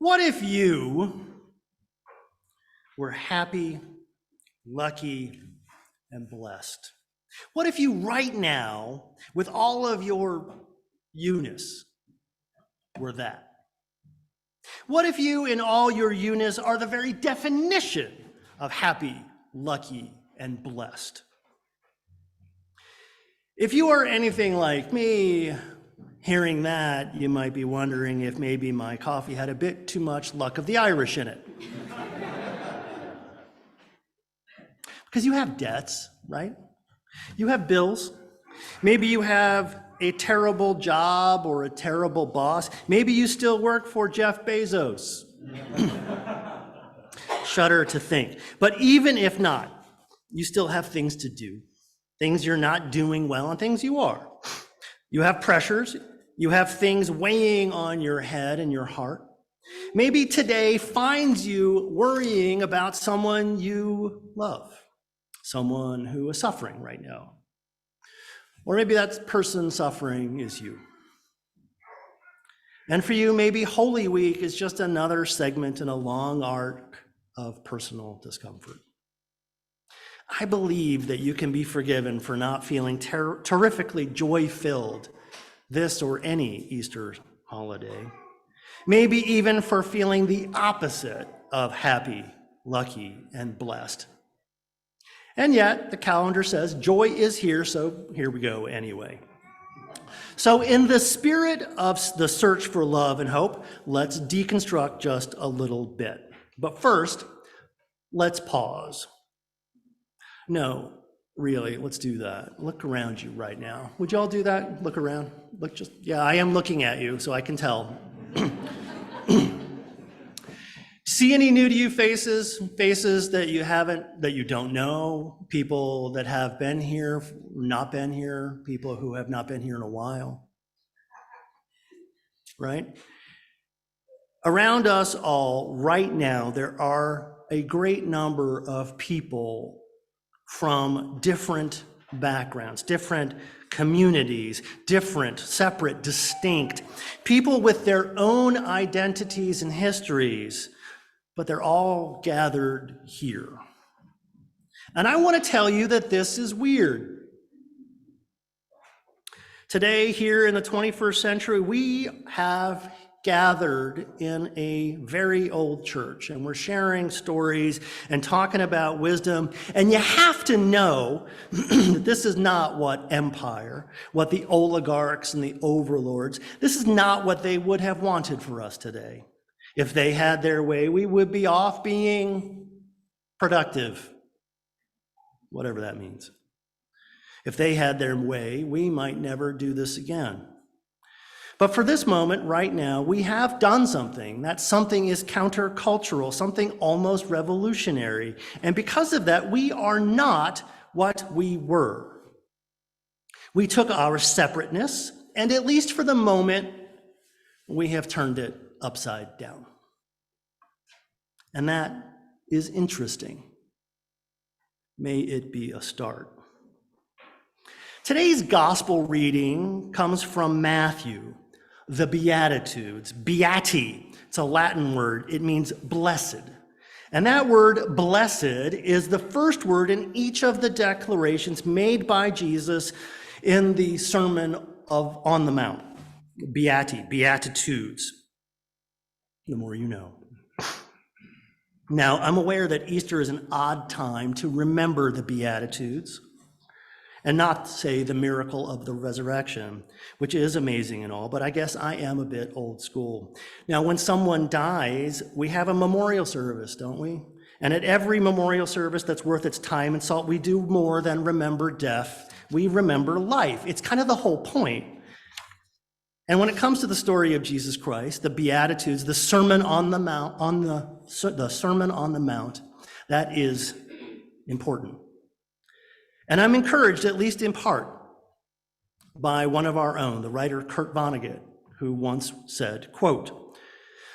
What if you were happy, lucky, and blessed? What if you right now, with all of your you-ness, were that? What if you, in all your you-ness, are the very definition of happy, lucky, and blessed? If you are anything like me, hearing that, you might be wondering if maybe my coffee had a bit too much luck of the Irish in it. Because you have debts, right? You have bills. Maybe you have a terrible job or a terrible boss. Maybe you still work for Jeff Bezos. Shudder to think. But even if not, you still have things to do, things you're not doing well and things you are. You have pressures. You have things weighing on your head and your heart. Maybe today finds you worrying about someone you love, someone who is suffering right now. Or maybe that person suffering is you. And for you, maybe Holy Week is just another segment in a long arc of personal discomfort. I believe that you can be forgiven for not feeling terrifically joy-filled this or any Easter holiday. Maybe even for feeling the opposite of happy, lucky, and blessed. And yet, the calendar says joy is here, so here we go anyway. So in the spirit of the search for love and hope, let's deconstruct just a little bit. But first, let's pause. No, really, let's do that. Look around you right now. Would you all do that? Look around. Yeah, I am looking at you, so I can tell. See any new to you faces that you don't know, people that have been here, not been here, people who have not been here in a while, right? Around us all right now, there are a great number of people from different backgrounds, different communities, different, separate, distinct, people with their own identities and histories, but they're all gathered here. And I want to tell you that this is weird. Today, here in the 21st century, we have gathered in a very old church, and we're sharing stories and talking about wisdom. And you have to know that this is not what empire, what the oligarchs and the overlords, this is not what they would have wanted for us today. If they had their way, we would be off being productive, whatever that means. If they had their way, we might never do this again. But for this moment, right now, we have done something. That something is countercultural, something almost revolutionary. And because of that, we are not what we were. We took our separateness, and at least for the moment, we have turned it upside down. And that is interesting. May it be a start. Today's gospel reading comes from Matthew, the Beatitudes. Beati, it's a Latin word. It means blessed. And that word blessed is the first word in each of the declarations made by Jesus in the Sermon on the Mount. Beati, Beatitudes. The more you know. Now, I'm aware that Easter is an odd time to remember the Beatitudes and not say the miracle of the resurrection, which is amazing and all, but I guess I am a bit old school. Now, when someone dies, we have a memorial service, don't we? And at every memorial service that's worth its time and salt, we do more than remember death. We remember life. It's kind of the whole point. And when it comes to the story of Jesus Christ, the Beatitudes, the Sermon on the Mount, the Sermon on the Mount, that is important. And I'm encouraged, at least in part, by one of our own, the writer Kurt Vonnegut, who once said, quote,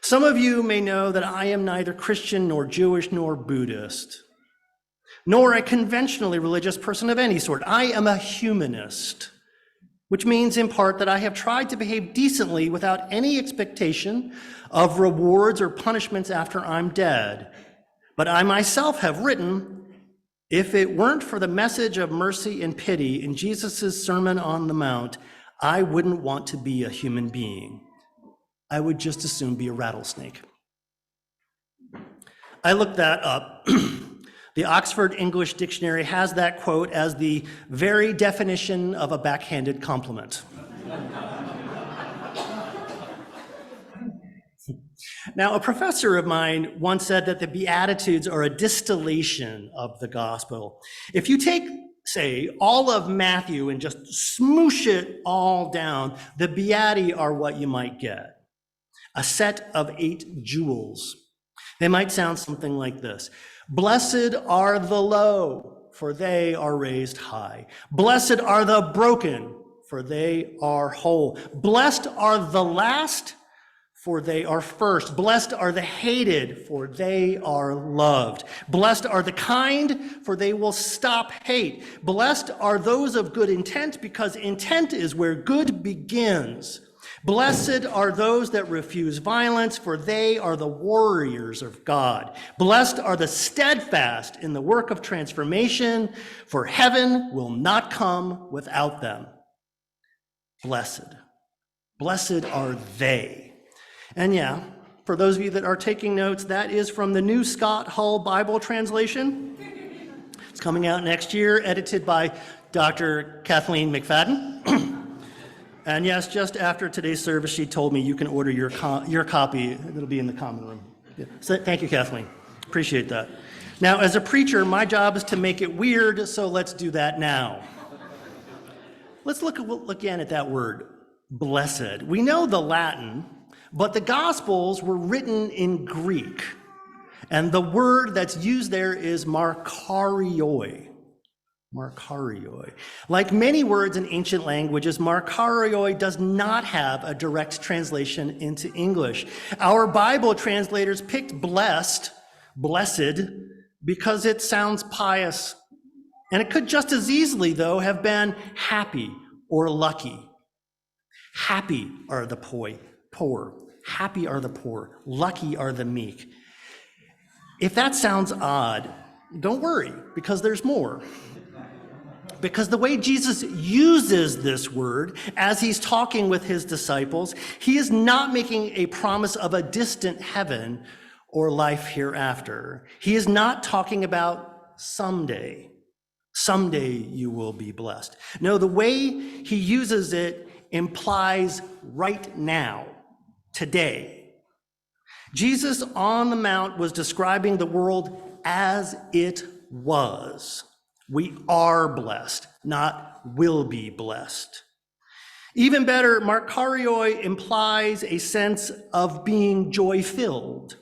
"Some of you may know that I am neither Christian nor Jewish nor Buddhist, nor a conventionally religious person of any sort. I am a humanist, which means in part that I have tried to behave decently without any expectation of rewards or punishments after I'm dead. But I myself have written, if it weren't for the message of mercy and pity in Jesus' Sermon on the Mount, I wouldn't want to be a human being. I would just as soon be a rattlesnake. I looked that up. The Oxford English Dictionary has that quote as the very definition of a backhanded compliment. Now, a professor of mine once said that the Beatitudes are a distillation of the gospel. If you take, say, all of Matthew and just smoosh it all down, the Beati are what you might get. A set of 8 jewels. They might sound something like this. Blessed are the low, for they are raised high. Blessed are the broken, for they are whole. Blessed are the last, for they are first. Blessed are the hated, for they are loved. Blessed are the kind, for they will stop hate. Blessed are those of good intent, because intent is where good begins. Blessed are those that refuse violence, for they are the warriors of God. Blessed are the steadfast in the work of transformation, for heaven will not come without them. Blessed. Blessed are they. And yeah, for those of you that are taking notes, that is from the New Scott Hull Bible translation. It's coming out next year, edited by Dr. Kathleen McFadden. And yes, just after today's service, she told me you can order your copy. It'll be in the common room. Yeah. So thank you, Kathleen. Appreciate that. Now, as a preacher, my job is to make it weird, so let's do that now. Let's look again at that word, blessed. We know the Latin, but the Gospels were written in Greek. And the word that's used there is markarioi. Markarioi. Like many words in ancient languages, markarioi does not have a direct translation into English. Our Bible translators picked blessed, because it sounds pious. And it could just as easily, though, have been happy or lucky. Happy are the poor. Happy are the poor. Lucky are the meek. If that sounds odd, don't worry, because there's more. Because the way Jesus uses this word as he's talking with his disciples, he is not making a promise of a distant heaven or life hereafter. He is not talking about someday. Someday you will be blessed. No, the way he uses it implies right now, today. Jesus on the Mount was describing the world as it was. We are blessed, not will be blessed. Even better, markarioi implies a sense of being joy-filled.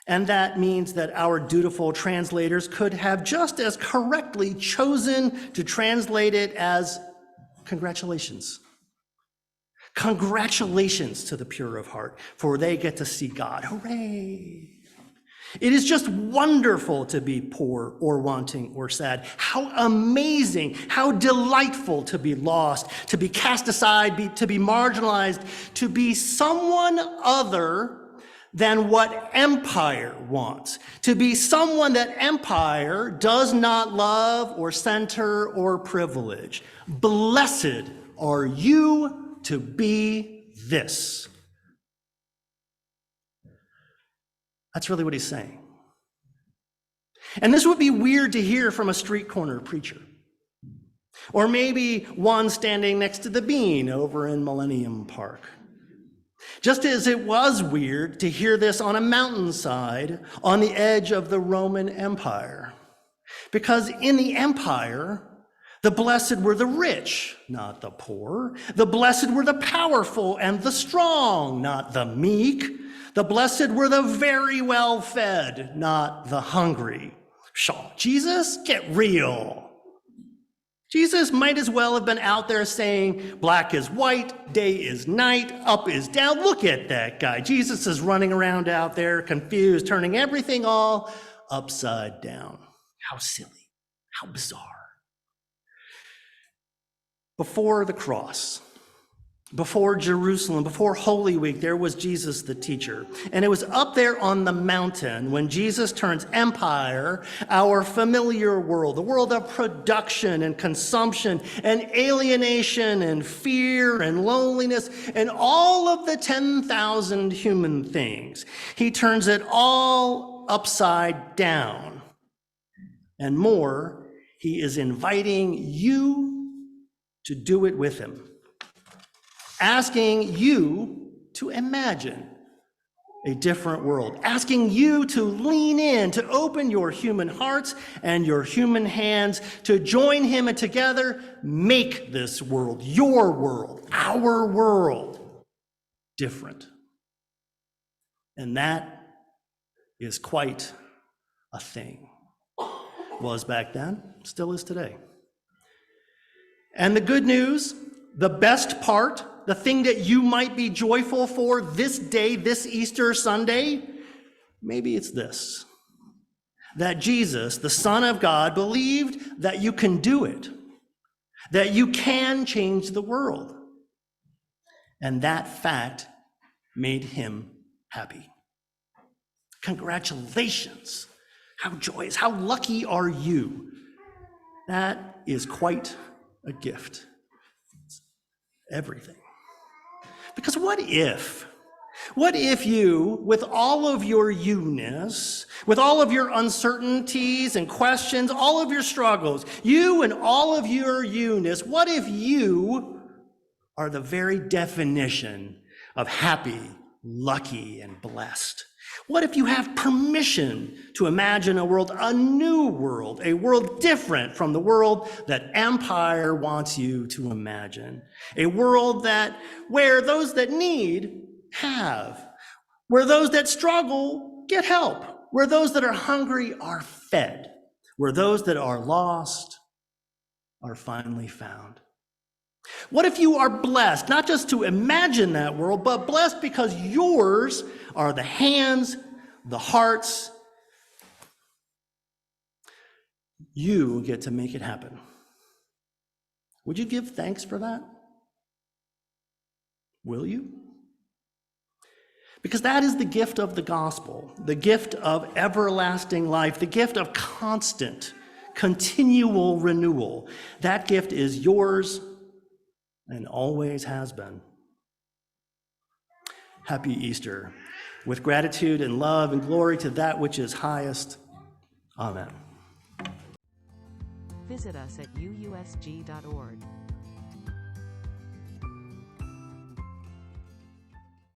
And that means that our dutiful translators could have just as correctly chosen to translate it as congratulations. Congratulations to the pure of heart, for they get to see God. Hooray! It is just wonderful to be poor or wanting or sad. How amazing, how delightful to be lost, to be cast aside, to be marginalized, to be someone other than what empire wants, to be someone that empire does not love or center or privilege. Blessed are you to be this. That's really what he's saying. And this would be weird to hear from a street corner preacher. Or maybe one standing next to the Bean over in Millennium Park. Just as it was weird to hear this on a mountainside on the edge of the Roman Empire. Because in the empire, the blessed were the rich, not the poor. The blessed were the powerful and the strong, not the meek. The blessed were the very well fed, not the hungry. Shaw, Jesus, get real. Jesus might as well have been out there saying, black is white, day is night, up is down. Look at that guy. Jesus is running around out there confused, turning everything all upside down. How silly, how bizarre. Before the cross, before Jerusalem, before Holy Week, there was Jesus the teacher. And it was up there on the mountain when Jesus turns empire, our familiar world, the world of production and consumption and alienation and fear and loneliness and all of the 10,000 human things. He turns it all upside down. And more, he is inviting you to do it with him. Asking you to imagine a different world, asking you to lean in, to open your human hearts and your human hands, to join him and together make this world, your world, our world, different. And that is quite a thing. Was back then, still is today. And the good news, the best part, the thing that you might be joyful for this day, this Easter Sunday, maybe it's this: that Jesus, the Son of God, believed that you can do it, that you can change the world. And that fact made him happy. Congratulations. How joyous, how lucky are you? That is quite a gift. It's everything. Because what if you, with all of your you-ness, with all of your uncertainties and questions, all of your struggles, you and all of your you-ness, what if you are the very definition of happy, lucky, and blessed? What if you have permission to imagine a world, a new world, a world different from the world that empire wants you to imagine? A world where those that need have, where those that struggle get help, where those that are hungry are fed, where those that are lost are finally found. What if you are blessed, not just to imagine that world, but blessed because yours are the hands, the hearts. You get to make it happen. Would you give thanks for that? Will you? Because that is the gift of the gospel, the gift of everlasting life, the gift of constant, continual renewal. That gift is yours and always has been. Happy Easter. With gratitude and love and glory to that which is highest. Amen. Visit us at UUSG.org.